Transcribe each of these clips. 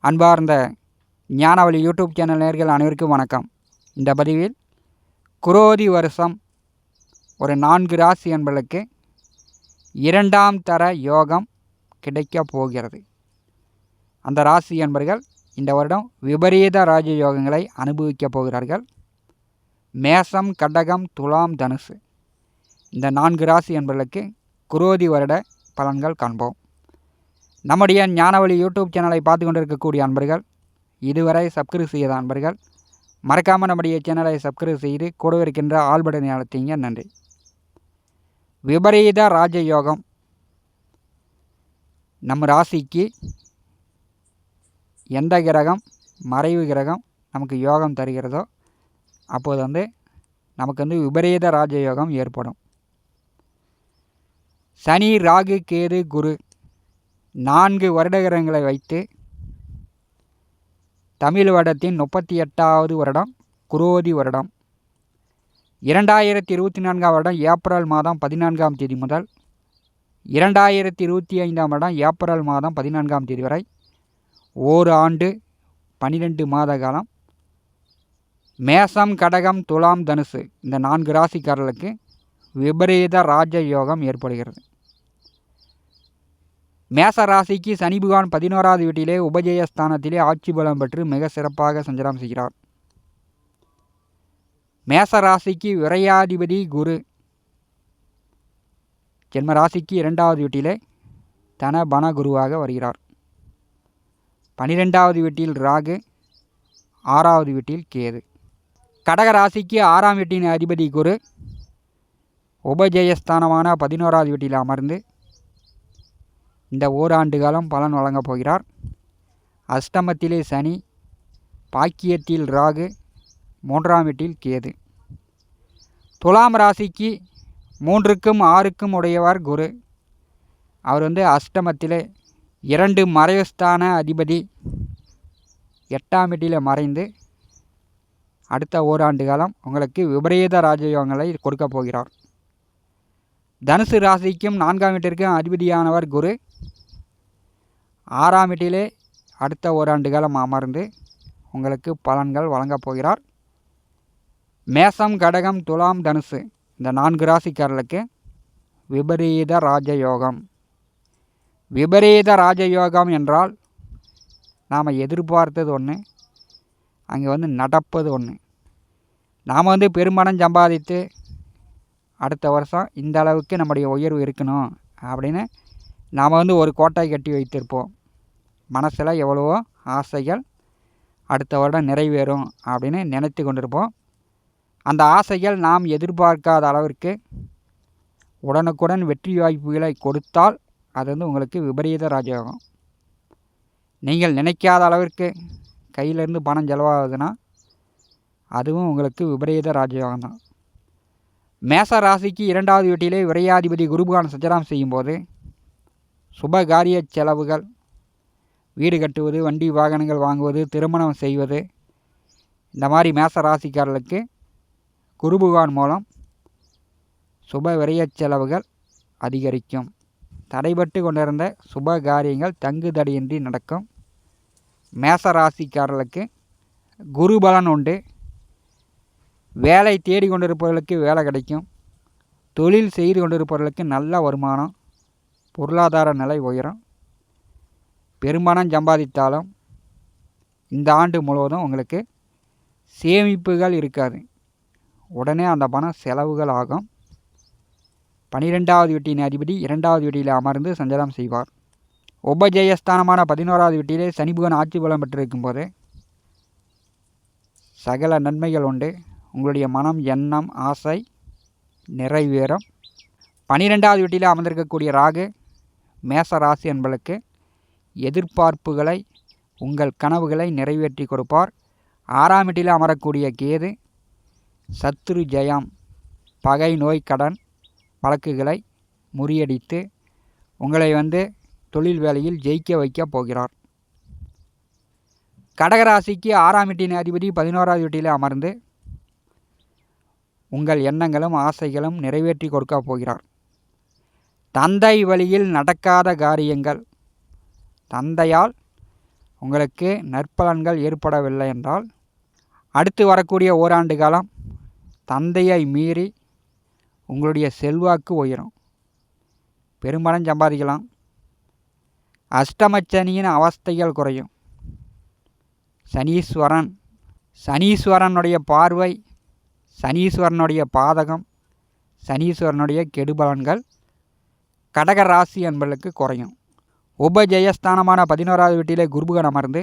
அன்பார்ந்த ஞானவழி YouTube channel நேயர்கள் அனைவருக்கும் வணக்கம். இந்த பதிவில் குரோதி வருஷம் ஒரு 4 ராசி என்பதற்கு 2ஆம் தர யோகம் கிடைக்கப் போகிறது. அந்த ராசி என்பர்கள் இந்த வருடம் விபரீத ராஜ யோகங்களை அனுபவிக்கப் போகிறார்கள். மேசம், கடகம், துலாம், தனுசு இந்த 4 ராசி என்பதற்கு குரோதி வருட பலன்கள் காண்போம். நம்முடைய ஞானவழி யூடியூப் சேனலை பார்த்து கொண்டிருக்கக்கூடிய அன்பர்கள், இதுவரை சப்ஸ்கிரைப் செய்த அன்பர்கள் மறக்காமல் நம்முடைய சேனலை சப்ஸ்கிரைப் செய்து கூட இருக்கின்ற ஆல் பட்டனை அழுத்திங்க. நன்றி. விபரீத ராஜயோகம் நம்ம ராசிக்கு எந்த கிரகம் மறைவு கிரகம் நமக்கு யோகம் தருகிறதோ அப்போது நமக்கு விபரீத ராஜயோகம் ஏற்படும். சனி, ராகு, கேது, குரு 4 வருடகிரகங்களை வைத்து தமிழ் வருடத்தின் 38வது வருடம் குரோதி வருடம் 2024ஆம் வருடம் ஏப்ரல் மாதம் 14ஆம் தேதி முதல் 2025ஆம் வருடம் ஏப்ரல் மாதம் 14ஆம் தேதி வரை ஓர் ஆண்டு 12 மாத காலம் மேசம், கடகம், துலாம், தனுசு இந்த 4 ராசிக்காரர்களுக்கு விபரீத ராஜயோகம் ஏற்படுகிறது. மேச ராசிக்கு சனி பகவான் 11வது வீட்டிலே உபஜயஸ்தானத்திலே ஆட்சி பலம் பெற்று மிக சிறப்பாக சஞ்சாரம் செய்கிறார். மேச ராசிக்கு விரையாதிபதி குரு ஜென்ம ராசிக்கு 2வது வீட்டிலே தன பன குருவாக வருகிறார். 12வது வீட்டில் ராகு, 6வது வீட்டில் கேது. கடக ராசிக்கு 6ஆம் வீட்டின் அதிபதி குரு உபஜயஸ்தானமான 11வது வீட்டில் அமர்ந்து இந்த ஓராண்டு காலம் பலன் வழங்கப் போகிறார். அஷ்டமத்திலே சனி, பாக்கியத்தில் ராகு, 3ஆம் வீட்டில் கேது. துலாம் ராசிக்கு 3க்கும் 6க்கும் உடையவர் குரு. அவர் அஷ்டமத்திலே 2 மறைவுஸ்தான அதிபதி 8ஆம் வீட்டில் மறைந்து அடுத்த ஓராண்டு காலம் உங்களுக்கு விபரீத ராஜயோகங்களை கொடுக்கப் போகிறார். தனுசு ராசிக்கும் 4ஆம் வீட்டிற்கும் அதிபதியானவர் குரு 6ஆம் வீட்டிலே அடுத்த ஓராண்டு காலம் அமர்ந்து உங்களுக்கு பலன்கள் வழங்கப் போகிறார். மேசம், கடகம், துலாம், தனுசு இந்த 4 ராசிக்காரர்களுக்கு விபரீத ராஜயோகம். விபரீத ராஜயோகம் என்றால் நாம் எதிர்பார்த்தது ஒன்று, அங்கே நடப்பது ஒன்று. நாம் பெரும்பணம் சம்பாதித்து அடுத்த வருஷம் இந்த அளவுக்கு நம்முடைய உயர்வு இருக்கணும் அப்படின்னு நாம் ஒரு கோட்டை கட்டி வைத்திருப்போம். மனசில் எவ்வளவோ ஆசைகள் அடுத்த வருடம் நிறைவேறும் அப்படின்னு நினைத்து கொண்டிருப்போம். அந்த ஆசைகள் நாம் எதிர்பார்க்காத அளவிற்கு உடனுக்குடன் வெற்றி வாய்ப்புகளை கொடுத்தால் அது உங்களுக்கு விபரீத ராஜயோகம். நீங்கள் நினைக்காத அளவிற்கு கையிலேருந்து பணம் செலவாகுதுன்னா அதுவும் உங்களுக்கு விபரீத ராஜயோகம் தான். மேச ராசிக்கு 2வது வீட்டிலே விரையாதிபதி குருபகான் சஞ்சாரம் செய்யும்போது சுபகாரிய செலவுகள், வீடு கட்டுவது, வண்டி வாகனங்கள் வாங்குவது, திருமணம் செய்வது இந்த மாதிரி மேச ராசிக்காரர்களுக்கு குருபகான் மூலம் சுப விரய செலவுகள் அதிகரிக்கும். தடைபட்டு கொண்டிருந்த சுப காரியங்கள் தங்கு தடையின்றி நடக்கும். மேச ராசிக்காரர்களுக்கு குருபலன் உண்டு. வேலை தேடி கொண்டிருப்பவர்களுக்கு வேலை கிடைக்கும். தொழில் செய்து கொண்டிருப்பவர்களுக்கு நல்ல வருமானம், பொருளாதார நிலை உயரும். பெரும்பணம் சம்பாதித்தாலும் இந்த ஆண்டு முழுவதும் உங்களுக்கு சேமிப்புகள் இருக்காது. உடனே அந்த பணம் செலவுகள் ஆகும். 12வது வீட்டின் அதிபதி 2வது வீட்டில் அமர்ந்து சஞ்சாரம் செய்வார். உபஜயஸ்தானமான 11வது வீட்டிலே சனி பகவான் ஆட்சி பலம் பெற்றிருக்கும் போது சகல நன்மைகள் உண்டு. உங்களுடைய மனம், எண்ணம், ஆசை நிறைவேறும். 12வது வீட்டில் அமர்ந்திருக்கக்கூடிய ராகு மேச ராசி என்பதற்கு எதிர்பார்ப்புகளை, உங்கள் கனவுகளை நிறைவேற்றி கொடுப்பார். 6ஆம் வீட்டில் அமரக்கூடிய கேது சத்ரு ஜெயம், பகை, நோய், கடன் வழக்குகளை முறியடித்து உங்களை தொழில் வேலையில் ஜெயிக்க வைக்கப் போகிறார். கடகராசிக்கு 6ஆம் வீட்டின் அதிபதி 11வது வீட்டில் அமர்ந்து உங்கள் எண்ணங்களும் ஆசைகளும் நிறைவேற்றி கொடுக்க போகிறார். தந்தை வழியில் நடக்காத காரியங்கள், தந்தையால் உங்களுக்கு நற்பலன்கள் ஏற்படவில்லை என்றால் அடுத்து வரக்கூடிய ஓராண்டு காலம் தந்தையை மீறி உங்களுடைய செல்வாக்கு உயரும், பெரும்பணம் சம்பாதிக்கலாம். அஷ்டமச்சனியின் அவஸ்தைகள் குறையும். சனீஸ்வரனுடைய பார்வை, சனீஸ்வரனுடைய பாதகம், சனீஸ்வரனுடைய கெடுபலன்கள் கடக ராசி என்பதற்கு குறையும். உபஜெயஸ்தானமான 11வது வீட்டிலே குருபகன் அமர்ந்து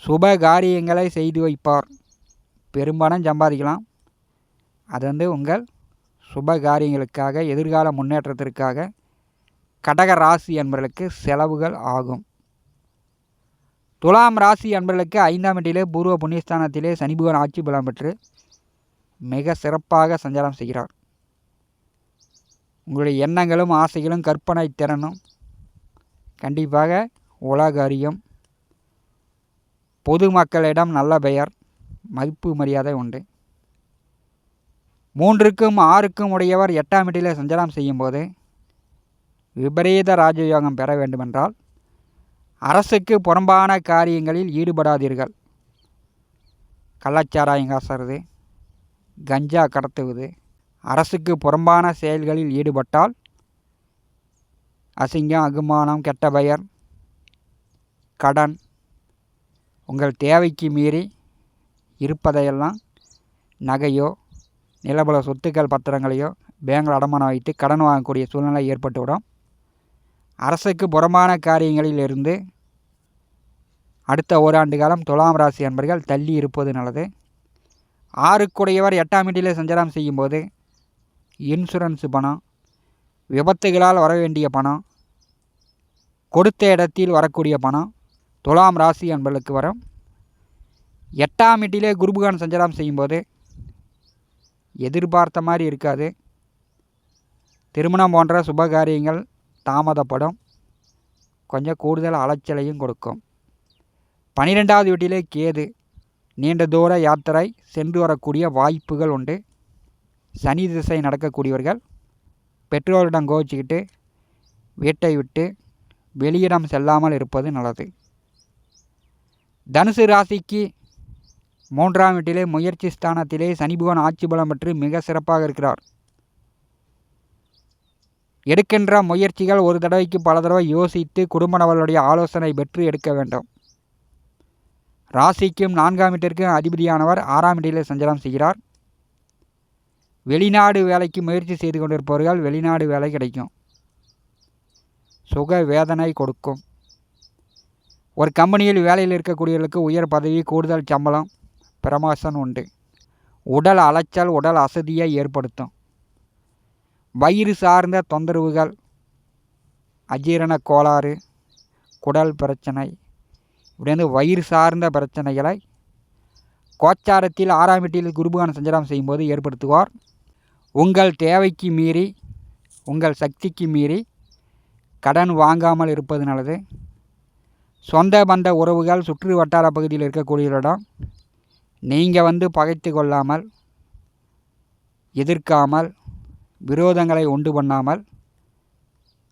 சுப காரியங்களை செய்து வைப்பார். பெரும்பணம் சம்பாதிக்கலாம். அது உங்கள் சுப காரியங்களுக்காக, எதிர்கால முன்னேற்றத்திற்காக கடக ராசி என்பவர்களுக்கு செலவுகள் ஆகும். துலாம் ராசி என்பவர்களுக்கு 5ஆம் வீட்டிலே பூர்வ புண்ணியஸ்தானத்திலே சனிபகவான் ஆட்சி பலம் பெற்று மிக சிறப்பாக சஞ்சாரம் செய்கிறார். உங்களுடைய எண்ணங்களும் ஆசைகளும் கற்பனை திறனும் கண்டிப்பாக உலக அறியும். பொதுமக்களிடம் நல்ல பெயர், மதிப்பு மரியாதை உண்டு. 3க்கும் 6க்கும் உடையவர் 8ஆம் வீட்டிலே சஞ்சாரம் செய்யும்போது விபரீத ராஜயோகம் பெற வேண்டுமென்றால் அரசுக்கு புறம்பான காரியங்களில் ஈடுபடாதீர்கள். கள்ளச்சாராயம் காசுறது, கஞ்சா கடத்துவது, அரசுக்கு புறம்பான செயல்களில் ஈடுபட்டால் அசிங்கம், அகுமானம், கெட்ட பெயர், கடன், உங்கள் தேவைக்கு மீறி இருப்பதையெல்லாம் நகையோ நிலபல சொத்துக்கள் பத்திரங்களையோ பேங்கில் அடமானம் வைத்து கடன் வாங்கக்கூடிய சூழ்நிலை ஏற்பட்டுவிடும். அரசுக்கு புறம்பான காரியங்களில் இருந்து அடுத்த ஓராண்டு காலம் துலாம் ராசி அன்பர்கள் தள்ளி இருப்பது நல்லது. 6க்குடையவர் 8ஆம் வீட்டிலே சஞ்சாரம் செய்யும்போது இன்சூரன்ஸ் பணம், விபத்துகளால் வர வேண்டிய பணம், கொடுத்த இடத்தில் வரக்கூடிய பணம் துலாம் ராசி அன்பர்களுக்கு வரும். 8ஆம் வீட்டிலே குருபகவான் சஞ்சாரம் செய்யும்போது எதிர்பார்த்த மாதிரி இருக்காது. திருமணம் போன்ற சுபகாரியங்கள் தாமதப்படும், கொஞ்சம் கூடுதல் அலைச்சலையும் கொடுக்கும். 12வது வீட்டிலே கேது, நீண்ட தூர யாத்திரை சென்று வரக்கூடிய வாய்ப்புகள் உண்டு. சனி திசை நடக்கக்கூடியவர்கள் பெற்றோரிடம் கோச்சிக்கிட்டு வீட்டை விட்டு வெளியிடம் செல்லாமல் இருப்பது நல்லது. தனுசு ராசிக்கு 3ஆம் வீட்டிலே முயற்சி ஸ்தானத்திலே சனிபகவான் ஆட்சி பலம் பெற்று மிக சிறப்பாக இருக்கிறார். எடுக்கின்ற முயற்சிகள் ஒரு தடவைக்கு பல தடவை யோசித்து குடும்ப நபர்களுடைய ஆலோசனை பெற்று எடுக்க வேண்டும். ராசிக்கும் 4ஆம் வீட்டிற்கும் அதிபதியானவர் 6ஆம் வீட்டிலே சஞ்சாரம் செய்கிறார். வெளிநாடு வேலைக்கு முயற்சி செய்து கொண்டிருப்பவர்கள் வெளிநாடு வேலை கிடைக்கும். சுக வேதனை கொடுக்கும். ஒரு கம்பெனியில் வேலையில் இருக்கக்கூடியவர்களுக்கு உயர் பதவி, கூடுதல் சம்பளம், பிரமோஷன் உண்டு. உடல் அலைச்சல், உடல் அசதியை ஏற்படுத்தும். வயிறு சார்ந்த தொந்தரவுகள், அஜீரண கோளாறு, குடல் பிரச்சனை, இப்படி வயிறு சார்ந்த பிரச்சனைகளை கோச்சாரத்தில் 6ஆம் வீட்டில் குருபகவான் சஞ்சாரம் செய்யும்போது ஏற்படுத்துவார். உங்கள் தேவைக்கு மீறி, உங்கள் சக்திக்கு மீறி கடன் வாங்காமல் இருப்பது நல்லது. சொந்த பந்த உறவுகள், சுற்று வட்டார பகுதியில் இருக்கக்கூடியவரிடம் நீங்கள் பகைத்து கொள்ளாமல், எதிர்க்காமல், விரோதங்களை உண்டு பண்ணாமல்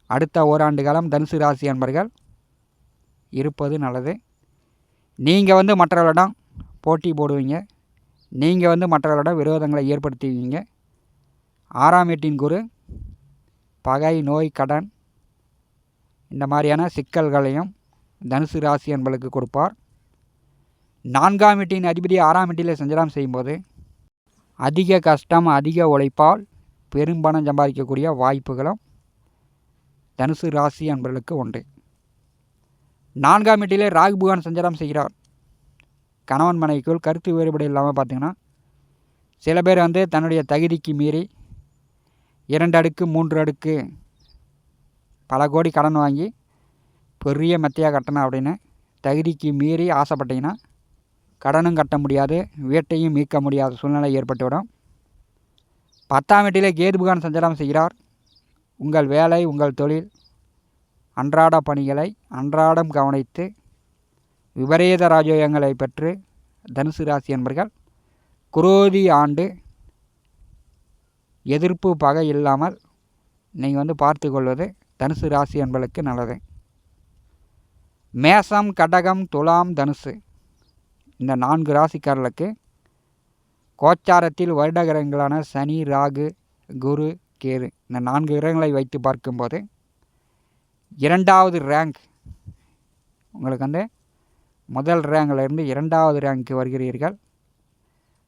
அடுத்த ஓராண்டு காலம் தனுசு ராசி அன்பர்கள் இருப்பது நல்லது. நீங்கள் மற்றவர்களிடம் போட்டி போடுவீங்க, நீங்கள் மற்றவர்களிடம் விரோதங்களை ஏற்படுத்துவீங்க. 6ஆம் வீட்டின் குரு பகை, நோய், கடன் இந்த மாதிரியான சிக்கல்களையும் தனுசு ராசி அன்பர்களுக்கு கொடுப்பார். 4ஆம் வீட்டின் அதிபதி 6ஆம் வீட்டிலே சஞ்சாரம் செய்யும்போது அதிக கஷ்டம், அதிக உழைப்பால் பெரும்பணம் சம்பாதிக்கக்கூடிய வாய்ப்புகளும் தனுசு ராசி அன்பர்களுக்கு உண்டு. 4ஆம் வீட்டிலே ராகு பகவான் சஞ்சாரம் செய்கிறார். கணவன் மனைவிக்குள் கருத்து வேறுபாடு இல்லாமல் பார்த்திங்கன்னா சில பேர் தன்னுடைய தகுதிக்கு மீறி 2 அடுக்கு 3 அடுக்கு பல கோடி கடன் வாங்கி பெரிய மெத்தையாக கட்டணும் அப்படின்னு தகுதிக்கு மீறி ஆசைப்பட்டீங்கன்னா கடனும் கட்ட முடியாது, வீட்டையும் மீட்க முடியாத சூழ்நிலை ஏற்பட்டுவிடும். 10ஆம் வீட்டிலே கேது பகவான் சஞ்சாரம் செய்கிறார். உங்கள் வேலை, உங்கள் தொழில், அன்றாட பணிகளை அன்றாடம் கவனித்து விபரீத ராஜயோகங்களை பெற்று தனுசு ராசி என்பர்கள் குரோதி ஆண்டு எதிர்ப்பு பகை இல்லாமல் நீங்கள் பார்த்து கொள்வது தனுசு ராசி என்பதற்கு நல்லது. மேசம், கடகம், துலாம், தனுசு இந்த 4 ராசிக்காரர்களுக்கு கோச்சாரத்தில் வருட கிரகங்களான சனி, ராகு, குரு, கேது இந்த 4 கிரகங்களை வைத்து பார்க்கும்போது 2வது ரேங்க் உங்களுக்கு முதல் ரேங்கிலிருந்து 2வது ரேங்க்கு வருகிறீர்கள்.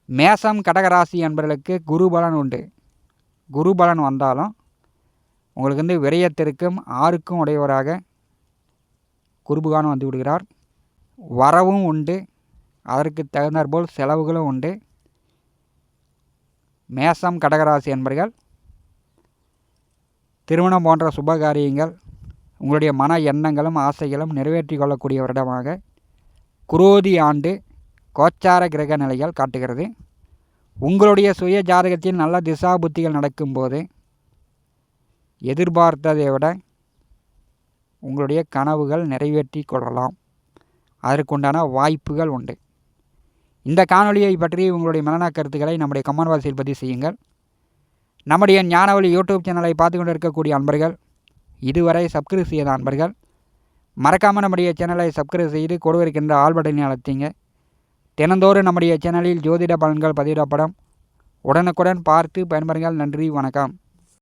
மேசம், கடகராசி என்பவர்களுக்கு குரு பலன் உண்டு. குரு பலன் வந்தாலும் உங்களுக்கு விரயத்திற்கும் 6க்கும் உடையவராக குருபகான் வந்து விடுகிறார். வரவும் உண்டு, அதற்கு தகுந்தாற்போல் செலவுகளும் உண்டு. மேசம், கடகராசி என்பர்கள் திருமணம் போன்ற சுபகாரியங்கள் உங்களுடைய மன எண்ணங்களும் ஆசைகளும் நிறைவேற்றி கொள்ளக்கூடிய வருடமாக குரோதி ஆண்டு கோச்சார கிரக நிலைகள் காட்டுகிறது. உங்களுடைய சுய ஜாதகத்தில் நல்ல திசா புத்திகள் நடக்கும்போது எதிர்பார்த்ததை விட உங்களுடைய கனவுகள் நிறைவேற்றி கொள்ளலாம். அதற்குண்டான வாய்ப்புகள் உண்டு. இந்த காணொலியை பற்றி உங்களுடைய மனநா கருத்துக்களை நம்முடைய கமெண்ட் பாக்ஸில் பதிவு செய்யுங்கள். நம்முடைய ஞானவழி யூடியூப் சேனலை பார்த்து கொண்டு இருக்கக்கூடிய அன்பர்கள், இதுவரை சப்ஸ்கிரைப் செய்யாத அன்பர்கள் மறக்காமல் நம்முடைய சேனலை சப்ஸ்கிரைப் செய்து கொடுவிருக்கின்ற ஆல் பட்டனை அழுத்திங்க. தினந்தோறும் நம்முடைய சேனலில் ஜோதிட பலன்கள் பதிவிடப்படும். உடனுக்குடன் பார்த்து பயன்பெறுங்கள். நன்றி, வணக்கம்.